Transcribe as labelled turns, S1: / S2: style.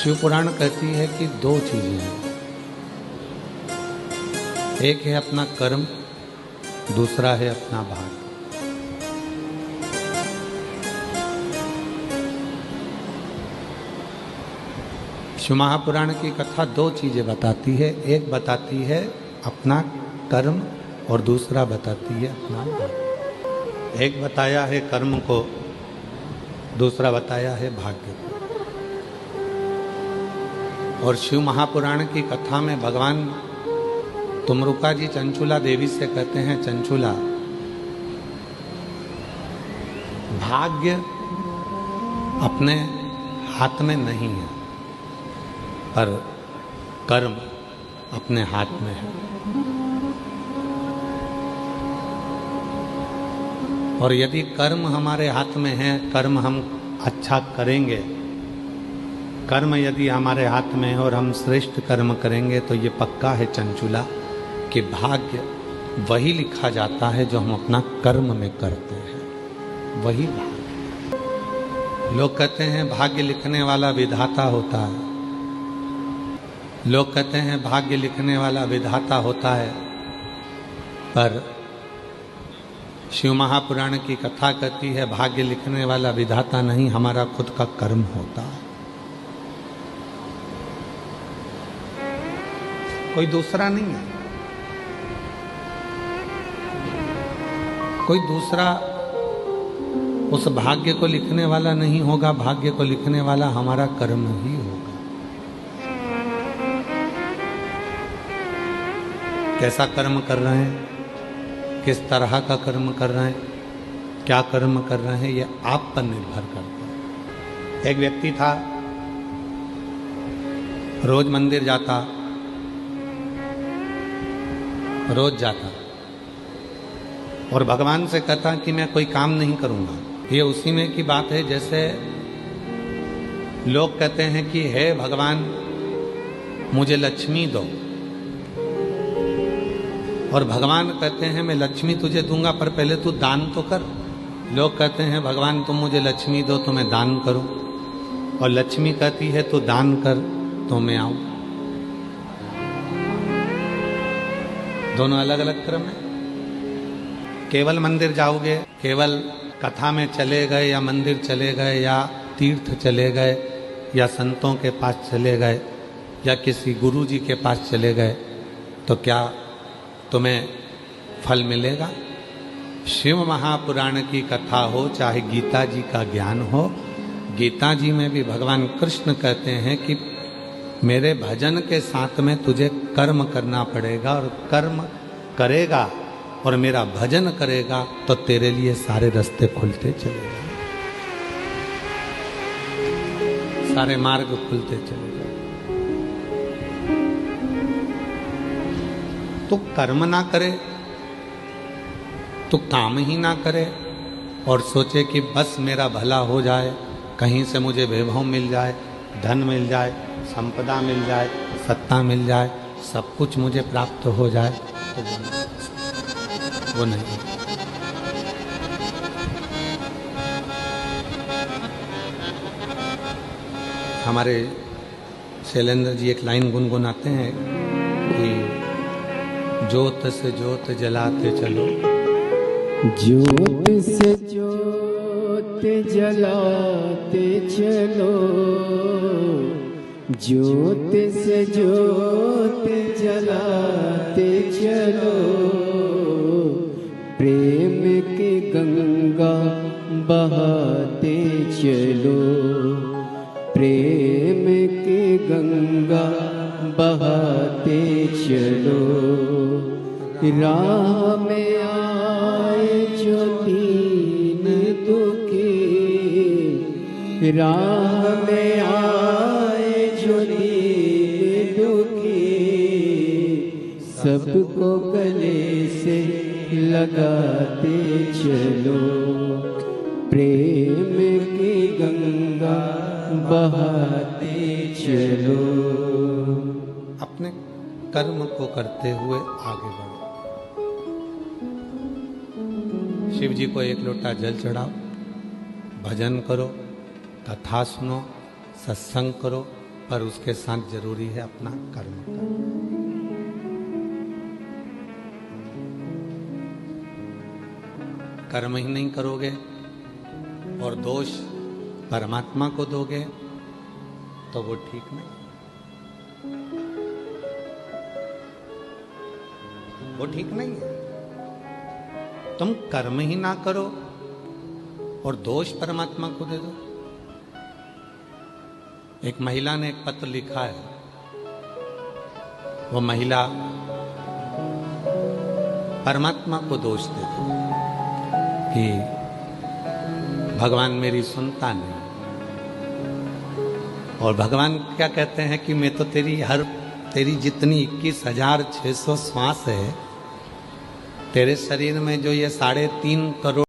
S1: शिव पुराण कहती है कि दो चीजें हैं, एक है अपना कर्म, दूसरा है अपना भाग्य। शिव महापुराण की कथा दो चीजें बताती है, एक बताती है अपना कर्म और दूसरा बताती है अपना भाग्य। एक बताया है कर्म को, दूसरा बताया है भाग्य को। और शिव महापुराण की कथा में भगवान तुमरुका जी चंचुला देवी से कहते हैं, चंचुला भाग्य अपने हाथ में नहीं है, पर कर्म अपने हाथ में है। और यदि कर्म हमारे हाथ में है, कर्म हम अच्छा करेंगे, कर्म यदि हमारे हाथ में है और हम श्रेष्ठ कर्म करेंगे, तो ये पक्का है चंचुला कि भाग्य वही लिखा जाता है जो हम अपना कर्म में करते हैं, वही भाग्य। लोग कहते हैं भाग्य लिखने वाला विधाता होता है, लोग कहते हैं भाग्य लिखने वाला विधाता होता है, पर शिव महापुराण की कथा कहती है भाग्य लिखने वाला विधाता नहीं, हमारा खुद का कर्म होता है। कोई दूसरा नहीं है, कोई दूसरा उस भाग्य को लिखने वाला नहीं होगा। भाग्य को लिखने वाला हमारा कर्म ही होगा। कैसा कर्म कर रहे हैं, किस तरह का कर्म कर रहे हैं, क्या कर्म कर रहे हैं, ये आप पर निर्भर करता है। एक व्यक्ति था, रोज मंदिर जाता, रोज जाता और भगवान से कहता कि मैं कोई काम नहीं करूंगा। ये उसी में की बात है जैसे लोग कहते हैं कि हे भगवान मुझे लक्ष्मी दो, और भगवान कहते हैं मैं लक्ष्मी तुझे दूंगा पर पहले तू दान तो कर। लोग कहते हैं भगवान तुम मुझे लक्ष्मी दो तो मैं दान करूं, और लक्ष्मी कहती है तू दान कर तो मैं आऊं। दोनों अलग अलग क्रम है। केवल मंदिर जाओगे, केवल कथा में चले गए या मंदिर चले गए या तीर्थ चले गए या संतों के पास चले गए या किसी गुरु जी के पास चले गए, तो क्या तुम्हें फल मिलेगा? शिव महापुराण की कथा हो, चाहे गीता जी का ज्ञान हो, गीता जी में भी भगवान कृष्ण कहते हैं कि मेरे भजन के साथ में तुझे कर्म करना पड़ेगा, और कर्म करेगा और मेरा भजन करेगा तो तेरे लिए सारे रास्ते खुलते चले जाएंगे, सारे मार्ग खुलते चले जाएंगे। तो कर्म ना करे, तो काम ही ना करे और सोचे कि बस मेरा भला हो जाए, कहीं से मुझे वैभव मिल जाए, धन मिल जाए, संपदा मिल जाए, सत्ता मिल जाए, सब कुछ मुझे प्राप्त हो जाए, तो वो नहीं। हमारे शैलेंद्र जी एक लाइन गुनगुनाते हैं कि ज्योत से ज्योत जलाते चलो,
S2: ज्योत से ज्योत जलाते चलो, ज्योत से ज्योत जलाते चलो, प्रेम की गंगा बहाते चलो, प्रेम की गंगा बहाते चलो। राह में आए जो दीन दुखी, राह में आए जो दीन दुखी, सबको गले से लगाते चलो, प्रेम की गंगा बहाते चलो।
S1: अपने कर्म को करते हुए आगे बढ़ो। शिव जी को एक लोटा जल चढ़ाओ, भजन करो, कथा सुनो, सत्संग करो, पर उसके साथ जरूरी है अपना कर्म करना। कर्म ही नहीं करोगे और दोष परमात्मा को दोगे तो वो ठीक नहीं, वो ठीक नहीं है। तुम कर्म ही ना करो और दोष परमात्मा को दे दो। एक महिला ने एक पत्र लिखा है, वो महिला परमात्मा को दोष दे दो कि भगवान मेरी सुनता नहीं, और भगवान क्या कहते हैं कि मैं तो तेरी जितनी 21,600 श्वास है, तेरे शरीर में जो ये 3.5 करोड़